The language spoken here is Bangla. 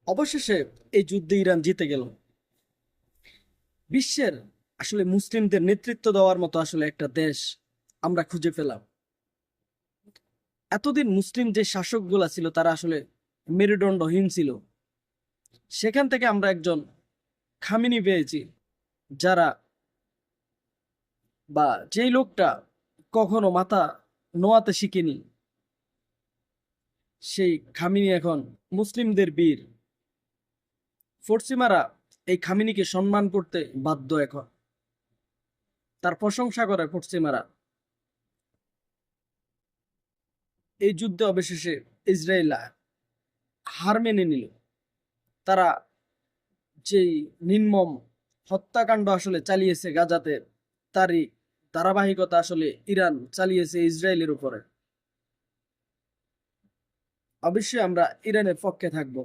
অবশেষে এই যুদ্ধে ইরান জিতে গেল। বিশ্বের আসলে মুসলিমদের নেতৃত্ব দেওয়ার মতো আসলে একটা দেশ আমরা খুঁজে পেলাম। এতদিন মুসলিম যে শাসকগুলা ছিল তারা আসলে মেরুদণ্ডহীন ছিল। সেখান থেকে আমরা একজন খামিনি পেয়েছি, যারা বা যেই লোকটা কখনো মাথা নোয়াতে শিখেনি, সেই খামিনি এখন মুসলিমদের বীর। পশ্চিমারা এই খামিনিকে সম্মান করতে বাধ্য। এখন তার প্রশংসা করে পশ্চিমারা। এই যুদ্ধে অবশেষে ইসরায়েল হার মেনে নিল। তারা যেই নির্মম হত্যাকাণ্ড আসলে চালিয়েছে গাজাতে, তারই ধারাবাহিকতা আসলে ইরান চালিয়েছে ইসরায়েলের উপরে। অবশ্যই আমরা ইরানের পক্ষে থাকবো।